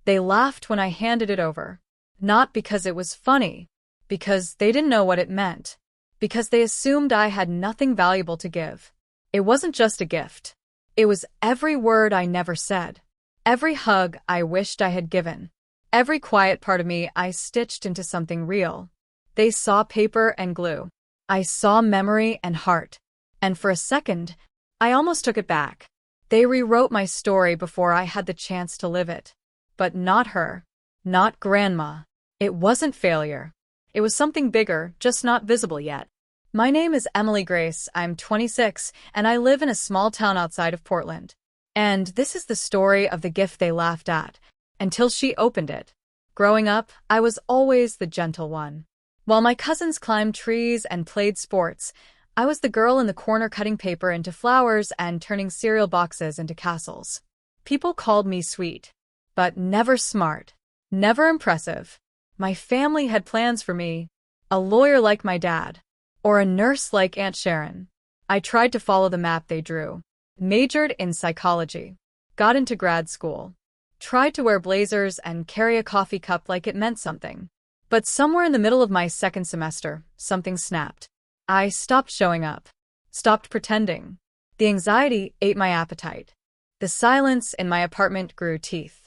They laughed when I handed it over. Not because it was funny, because they didn't know what it meant, because they assumed I had nothing valuable to give. It wasn't just a gift. It was every word I never said, every hug I wished I had given, every quiet part of me I stitched into something real. They saw paper and glue. I saw memory and heart. And for a second, I almost took it back. They rewrote my story before I had the chance to live it. But not her. Not Grandma. It wasn't failure. It was something bigger, just not visible yet. My name is Emily Grace, I'm 26, and I live in a small town outside of Portland. And this is the story of the gift they laughed at, until she opened it. Growing up, I was always the gentle one. While my cousins climbed trees and played sports, I was the girl in the corner cutting paper into flowers and turning cereal boxes into castles. People called me sweet, but never smart, never impressive. My family had plans for me, a lawyer like my dad, or a nurse like Aunt Sharon. I tried to follow the map they drew, majored in psychology, got into grad school, tried to wear blazers and carry a coffee cup like it meant something. But somewhere in the middle of my second semester, something snapped. I stopped showing up, stopped pretending. The anxiety ate my appetite. The silence in my apartment grew teeth.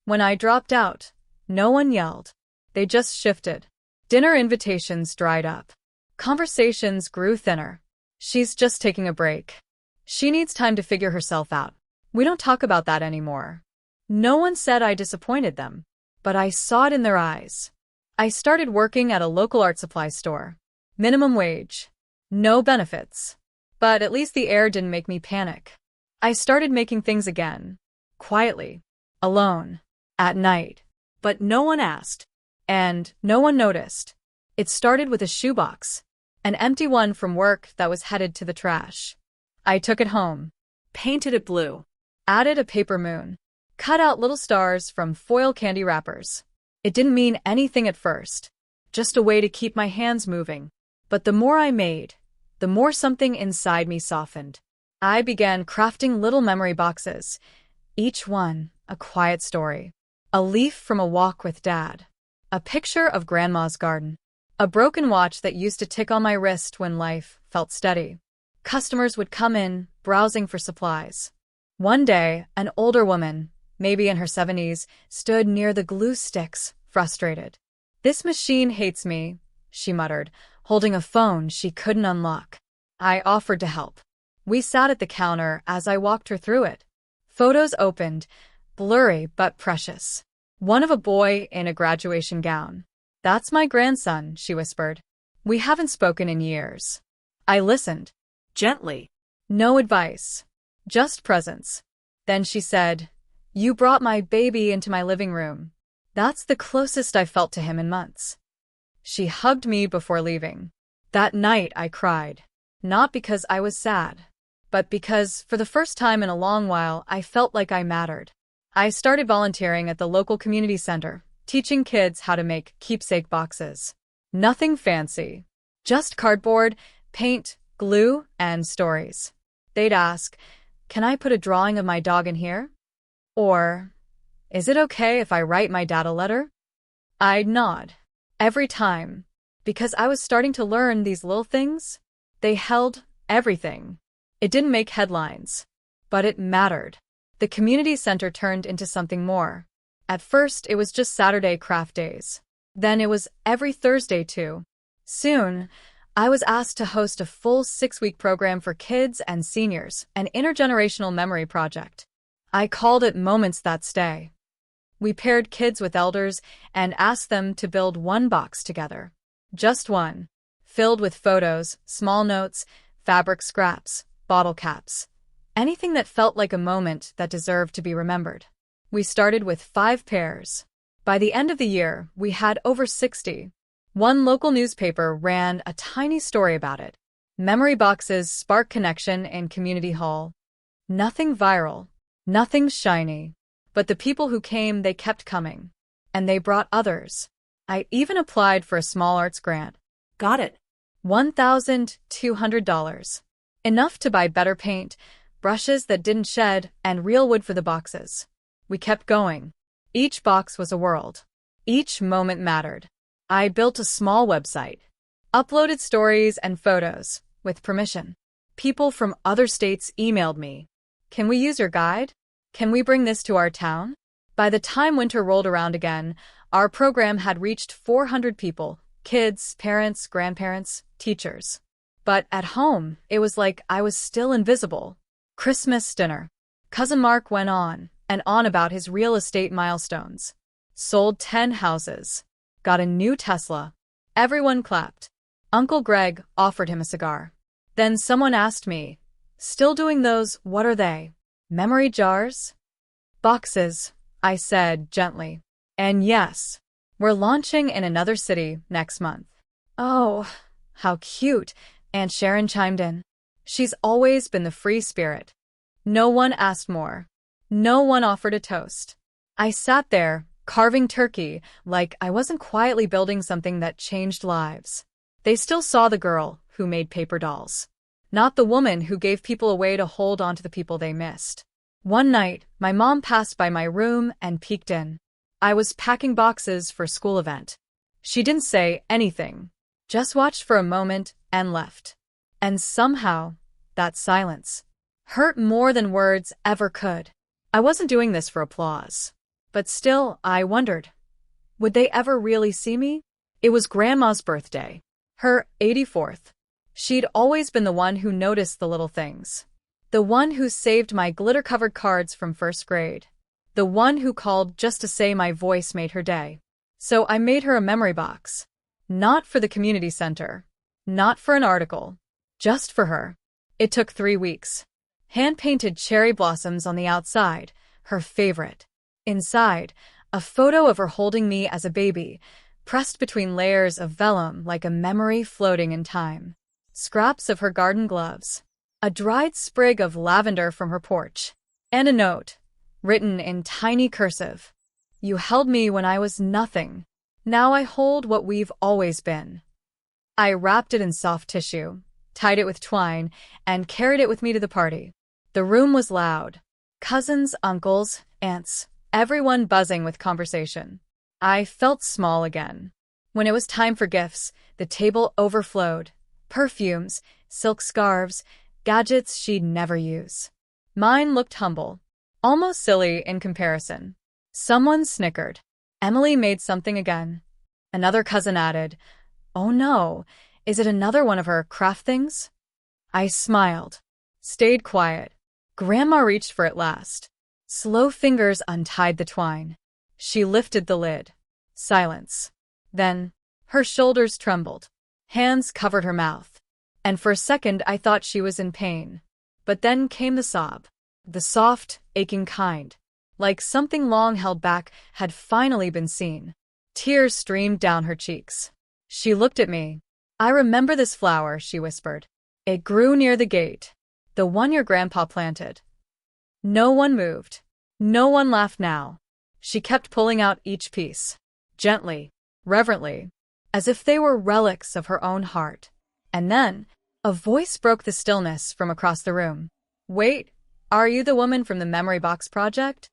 When I dropped out, no one yelled. They just shifted. Dinner invitations dried up. Conversations grew thinner. She's just taking a break. She needs time to figure herself out. We don't talk about that anymore. No one said I disappointed them, but I saw it in their eyes. I started working at a local art supply store. Minimum wage. No benefits. But at least the air didn't make me panic. I started making things again. Quietly. Alone. At night. But no one asked. And no one noticed. It started with a shoebox. An empty one from work that was headed to the trash. I took it home. Painted it blue. Added a paper moon. Cut out little stars from foil candy wrappers. It didn't mean anything at first. Just a way to keep my hands moving. But the more I made, the more something inside me softened. I began crafting little memory boxes. Each one a quiet story. A leaf from a walk with Dad. A picture of Grandma's garden. A broken watch that used to tick on my wrist when life felt steady. Customers would come in, browsing for supplies. One day, an older woman, maybe in her 70s, stood near the glue sticks, frustrated. "This machine hates me," she muttered, holding a phone she couldn't unlock. I offered to help. We sat at the counter as I walked her through it. Photos opened, blurry but precious. One of a boy in a graduation gown. "That's my grandson," she whispered. "We haven't spoken in years." I listened. Gently. No advice. Just presence. Then she said, "You brought my baby into my living room." That's the closest I felt to him in months. She hugged me before leaving. That night I cried. Not because I was sad, but because, for the first time in a long while, I felt like I mattered. I started volunteering at the local community center, teaching kids how to make keepsake boxes. Nothing fancy. Just cardboard, paint, glue, and stories. They'd ask, "Can I put a drawing of my dog in here?" Or, "Is it okay if I write my dad a letter?" I'd nod. Every time. Because I was starting to learn these little things. They held everything. It didn't make headlines. But it mattered. The community center turned into something more. At first, it was just Saturday craft days. Then it was every Thursday too. Soon, I was asked to host a full 6-week program for kids and seniors, an intergenerational memory project. I called it Moments That Stay. We paired kids with elders and asked them to build one box together. Just one. Filled with photos, small notes, fabric scraps, bottle caps. Anything that felt like a moment that deserved to be remembered. We started with 5 pairs. By the end of the year, we had over 60. One local newspaper ran a tiny story about it. Memory boxes spark connection in community hall. Nothing viral. Nothing shiny. But the people who came, they kept coming. And they brought others. I even applied for a small arts grant. Got it. $1,200. Enough to buy better paint, brushes that didn't shed, and real wood for the boxes. We kept going. Each box was a world. Each moment mattered. I built a small website, uploaded stories and photos, with permission. People from other states emailed me. Can we use your guide? Can we bring this to our town? By the time winter rolled around again, our program had reached 400 people, kids, parents, grandparents, teachers. But at home, it was like I was still invisible. Christmas dinner. Cousin Mark went on and on about his real estate milestones. Sold 10 houses. Got a new Tesla. Everyone clapped. Uncle Greg offered him a cigar. Then someone asked me, "Still doing those, what are they? Memory jars?" "Boxes," I said gently. "And yes, we're launching in another city next month." "Oh, how cute," Aunt Sharon chimed in. She's always been the free spirit. No one asked more. No one offered a toast. I sat there, carving turkey, like I wasn't quietly building something that changed lives. They still saw the girl who made paper dolls, not the woman who gave people a way to hold on to the people they missed. One night, my mom passed by my room and peeked in. I was packing boxes for a school event. She didn't say anything, just watched for a moment and left. And somehow, that silence hurt more than words ever could. I wasn't doing this for applause. But still, I wondered, would they ever really see me? It was Grandma's birthday, her 84th. She'd always been the one who noticed the little things. The one who saved my glitter-covered cards from first grade. The one who called just to say my voice made her day. So I made her a memory box. Not for the community center. Not for an article. Just for her. It took 3 weeks. Hand-painted cherry blossoms on the outside, her favorite. Inside, a photo of her holding me as a baby, pressed between layers of vellum like a memory floating in time. Scraps of her garden gloves. A dried sprig of lavender from her porch. And a note, written in tiny cursive. "You held me when I was nothing. Now I hold what we've always been." I wrapped it in soft tissue, tied it with twine, and carried it with me to the party. The room was loud. Cousins, uncles, aunts, everyone buzzing with conversation. I felt small again. When it was time for gifts, the table overflowed. Perfumes, silk scarves, gadgets she'd never use. Mine looked humble, almost silly in comparison. Someone snickered. Emily made something again. Another cousin added, "Oh no, is it another one of her craft things?" I smiled, stayed quiet. Grandma reached for it last. Slow fingers untied the twine. She lifted the lid. Silence. Then, her shoulders trembled. Hands covered her mouth. And for a second I thought she was in pain. But then came the sob. The soft, aching kind. Like something long held back had finally been seen. Tears streamed down her cheeks. She looked at me. "I remember this flower," she whispered. "It grew near the gate. The one your grandpa planted." No one moved. No one laughed now. She kept pulling out each piece. Gently, reverently, as if they were relics of her own heart. And then, a voice broke the stillness from across the room. "Wait, are you the woman from the Memory Box Project?"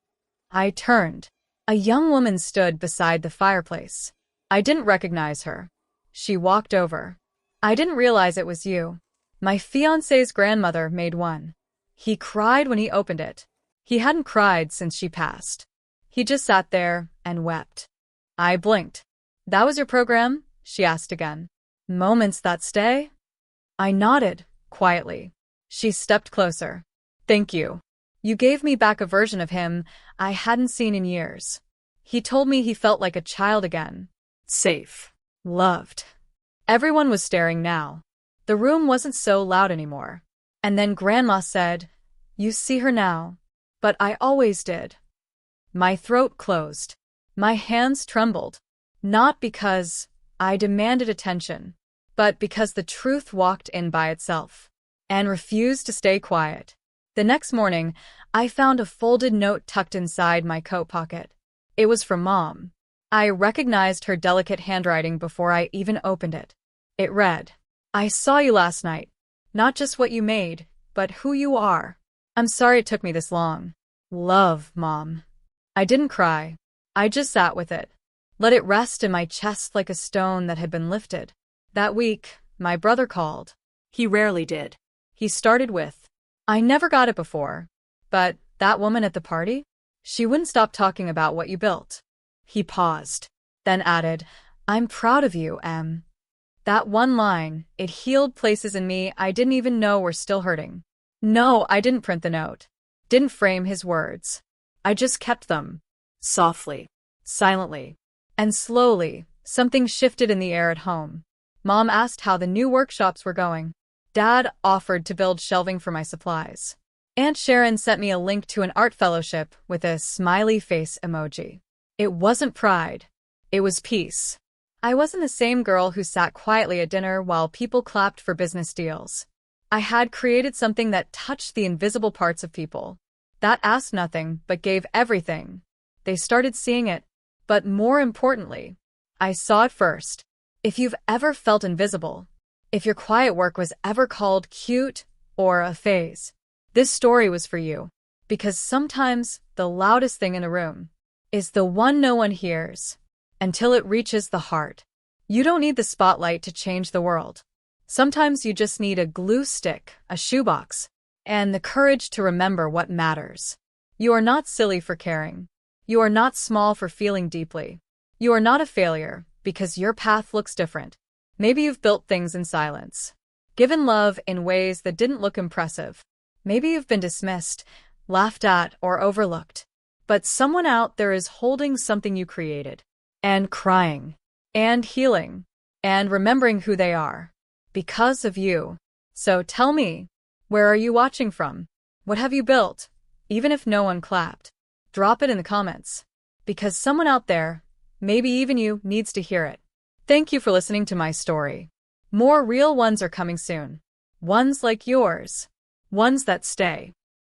I turned. A young woman stood beside the fireplace. I didn't recognize her. She walked over. "I didn't realize it was you. My fiancé's grandmother made one. He cried when he opened it. He hadn't cried since she passed. He just sat there and wept." I blinked. "That was your program?" she asked again. "Moments that stay?" I nodded, quietly. She stepped closer. "Thank you. You gave me back a version of him I hadn't seen in years. He told me he felt like a child again. Safe. Loved." Everyone was staring now. The room wasn't so loud anymore. And then Grandma said, "You see her now. But I always did." My throat closed. My hands trembled. Not because I demanded attention, but because the truth walked in by itself and refused to stay quiet. The next morning, I found a folded note tucked inside my coat pocket. It was from Mom. I recognized her delicate handwriting before I even opened it. It read, "I saw you last night. Not just what you made, but who you are. I'm sorry it took me this long. Love, Mom." I didn't cry. I just sat with it. Let it rest in my chest like a stone that had been lifted. That week, my brother called. He rarely did. He started with, I never got it before. But that woman at the party? She wouldn't stop talking about what you built. He paused, then added, I'm proud of you, Em. That one line, it healed places in me I didn't even know were still hurting. No, I didn't print the note. Didn't frame his words. I just kept them. Softly. Silently. And slowly, something shifted in the air at home. Mom asked how the new workshops were going. Dad offered to build shelving for my supplies. Aunt Sharon sent me a link to an art fellowship with a smiley face emoji. It wasn't pride. It was peace. I wasn't the same girl who sat quietly at dinner while people clapped for business deals. I had created something that touched the invisible parts of people. That asked nothing but gave everything. They started seeing it. But more importantly, I saw it first. If you've ever felt invisible, if your quiet work was ever called cute or a phase, this story was for you. Because sometimes the loudest thing in a room is the one no one hears until it reaches the heart. You don't need the spotlight to change the world. Sometimes you just need a glue stick, a shoebox, and the courage to remember what matters. You are not silly for caring. You are not small for feeling deeply. You are not a failure because your path looks different. Maybe you've built things in silence, given love in ways that didn't look impressive. Maybe you've been dismissed, laughed at, or overlooked. But someone out there is holding something you created, and crying, and healing, and remembering who they are. Because of you. So tell me, where are you watching from? What have you built? Even if no one clapped, drop it in the comments. Because someone out there, maybe even you, needs to hear it. Thank you for listening to my story. More real ones are coming soon. Ones like yours. Ones that stay.